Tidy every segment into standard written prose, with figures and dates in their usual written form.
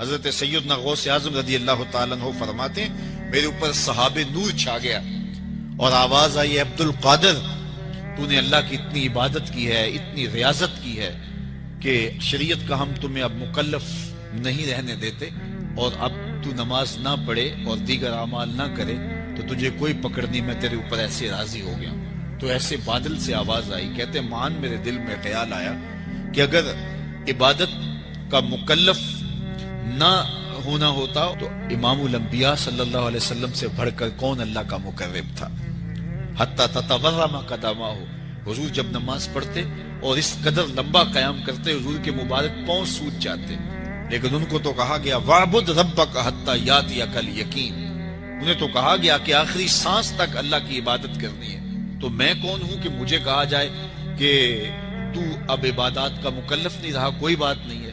حضرت سیدنا غوث اعظم رضی اللہ تعالیٰ عنہ فرماتے ہیں میرے اوپر صحاب نور چھا گیا اور آواز آئی عبد القادر تو نے اللہ کی اتنی عبادت کی ہے، اتنی ریاضت کی ہے کہ شریعت کا ہم تمہیں اب مکلف نہیں رہنے دیتے، اور اب تو نماز نہ پڑھے اور دیگر اعمال نہ کرے تو تجھے کوئی پکڑ نہیں، میں تیرے اوپر ایسے راضی ہو گیا ہوں۔ تو ایسے بادل سے آواز آئی، کہتے مان میرے دل میں خیال آیا کہ اگر عبادت کا مکلف نہ ہونا ہوتا تو امام الانبیاء صلی اللہ علیہ وسلم سے بڑھ کر کون اللہ کا مقرب تھا۔ حتی تتورم قدمہ، حضور جب نماز پڑھتے اور اس قدر لمبا قیام کرتے حضور کے مبارک پاؤں سوج جاتے، لیکن ان کو تو کہا گیا وَعْبُدْ رَبَّكَ حَتَّى يَأْتِيَكَ الْيَقِينُ، انہیں تو کہا گیا کہ آخری سانس تک اللہ کی عبادت کرنی ہے۔ تو میں کون ہوں کہ مجھے کہا جائے کہ تو اب عبادات کا مکلف نہیں رہا، کوئی بات نہیں ہے۔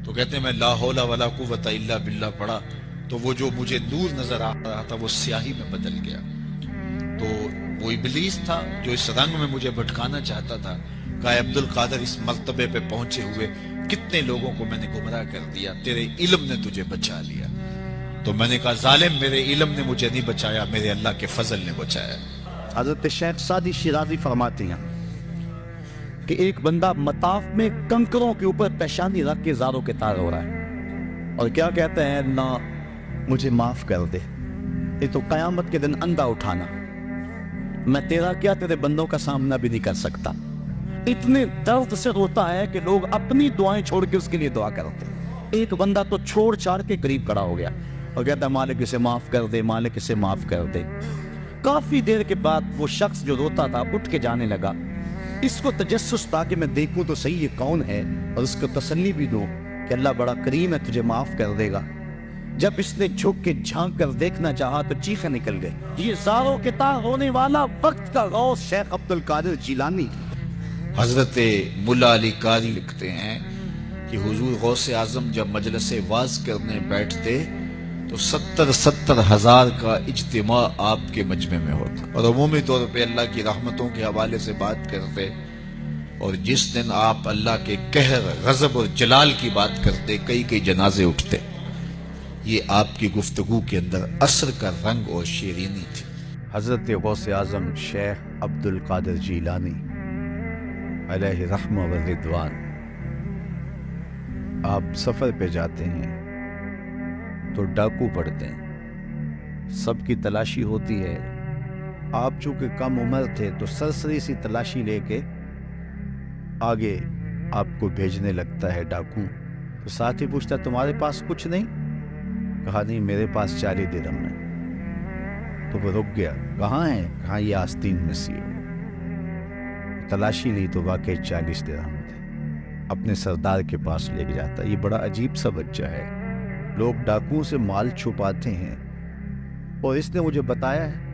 تو کہتے ہیں میں لا حول ولا قوت الا باللہ پڑھا تو وہ جو مجھے نور نظر آ رہا تھا وہ سیاہی میں بدل گیا۔ تو وہ ابلیس تھا جو اس رنگ میں مجھے بھٹکانا چاہتا تھا، کہا عبد القادر اس مرتبے پہ پہنچے ہوئے کتنے لوگوں کو میں نے گمراہ کر دیا، تیرے علم نے تجھے بچا لیا۔ تو میں نے کہا ظالم میرے علم نے مجھے نہیں بچایا، میرے اللہ کے فضل نے بچایا۔ حضرت شیخ سعدی شیرازی فرماتے ہیں کہ ایک بندہ مطاف میں کنکروں کے اوپر پیشانی رکھ کے زاروں کے تار ہو رہا ہے اور کیا کہتے ہیں اللہ مجھے معاف کر دے، یہ تو قیامت کے دن اندھا اٹھانا، میں تیرا کیا تیرے بندوں کا سامنا بھی نہیں کر سکتا۔ اتنے درد سے روتا ہے کہ لوگ اپنی دعائیں چھوڑ کے اس کے لیے دعا کرتے ہیں۔ ایک بندہ تو چھوڑ چھاڑ کے قریب کھڑا ہو گیا اور کہتا ہے مالک اسے معاف کر دے، مالک اسے معاف کر دے۔ کافی دیر کے بعد وہ شخص جو روتا تھا اٹھ کے جانے لگا۔ اس کو تجسس تھا کہ میں دیکھوں تو صحیح یہ کون ہے اور اس کو تسلی بھی دوں کہ اللہ بڑا کریم ہے، تجھے معاف کر دے گا۔ جب اس نے جھک کے جھانک کر دیکھنا چاہا تو چیخیں نکل گئی۔ یہ زاروں کے تار ہونے والا وقت کا غوث شیخ عبد القادر جیلانی۔ حضرت ملا علی قاری لکھتے ہیں کہ حضور غوث اعظم جب مجلس واعظ کرنے بیٹھتے تو 70 ہزار کا اجتماع آپ کے مجمع میں ہوتا، اور عمومی طور پہ اللہ کی رحمتوں کے حوالے سے بات کرتے، اور جس دن آپ اللہ کے قہر، غضب اور جلال کی بات کرتے کئی جنازے اٹھتے۔ یہ آپ کی گفتگو کے اندر عصر کا رنگ اور شیرینی تھی۔ حضرت غوث اعظم شیخ عبد القادر جیلانی علیہ رحمہ و رضوان، آپ سفر پہ جاتے ہیں تو ڈاکو پڑتے ہیں، سب کی تلاشی ہوتی ہے، آپ چونکہ کم عمر تھے تو سرسری سی تلاشی لے کے آگے آپ کو بھیجنے لگتا ہے ڈاکو۔ تو ساتھی پوچھتا تمہارے پاس کچھ نہیں؟ کہا نہیں میرے پاس 40 درہم ہے۔ تو وہ رک گیا، کہاں ہے؟ کہاں یہ آستین میں سی ہو۔ تلاشی لی تو واقعی 40 درہم تھے، اپنے سردار کے پاس لے کے جاتا۔ یہ بڑا عجیب سا بچہ ہے، لوگ ڈاکوؤں سے مال چھپاتے ہیں اور اس نے مجھے بتایا ہے۔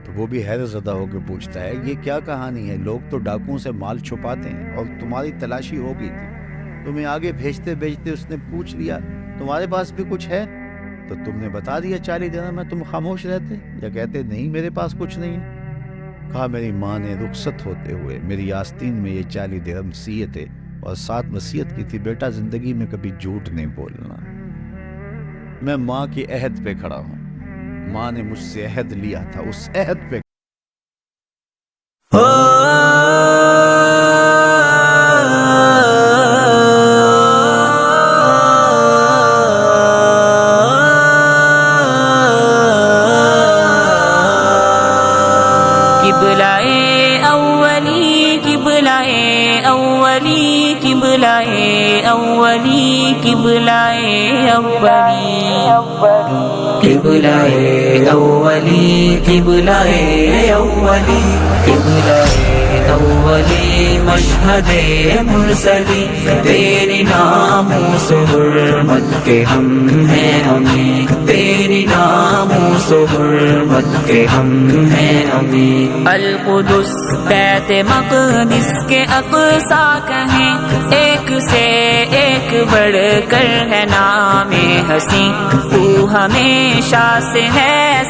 تو وہ بھی حیرت زدہ ہو کے پوچھتا ہے یہ کیا کہانی ہے؟ لوگ تو ڈاکوؤں سے مال چھپاتے ہیں اور تمہاری تلاشی ہو گئی تھی، تمہیں آگے بھیجتے بھیجتے اس نے پوچھ لیا تمہارے پاس بھی کچھ ہے؟ تو تم نے بتا دیا 40 درہم میں، تم خاموش رہتے یا کہتے نہیں میرے پاس کچھ نہیں ہے؟ کہا میری ماں نے رخصت ہوتے ہوئے میری آستین میں یہ 40 درہم سیے تھے اور ساتھ وصیت کی تھی بیٹا زندگی میں کبھی جھوٹ نہیں بولنا۔ میں ماں کی عہد پہ کھڑا ہوں، ماں نے مجھ سے عہد لیا تھا، اس عہد پہ اولی مشہد مرسلی تیری ناموس حرمت کے ہم ہیں امین، تیری ناموس حرمت کے ہم ہیں امین۔ القدس بیت مقدس کے اقصا کہیں، ایک سے ایک بڑھ کر ہے نام حسین، تو ہمیشہ سے ہے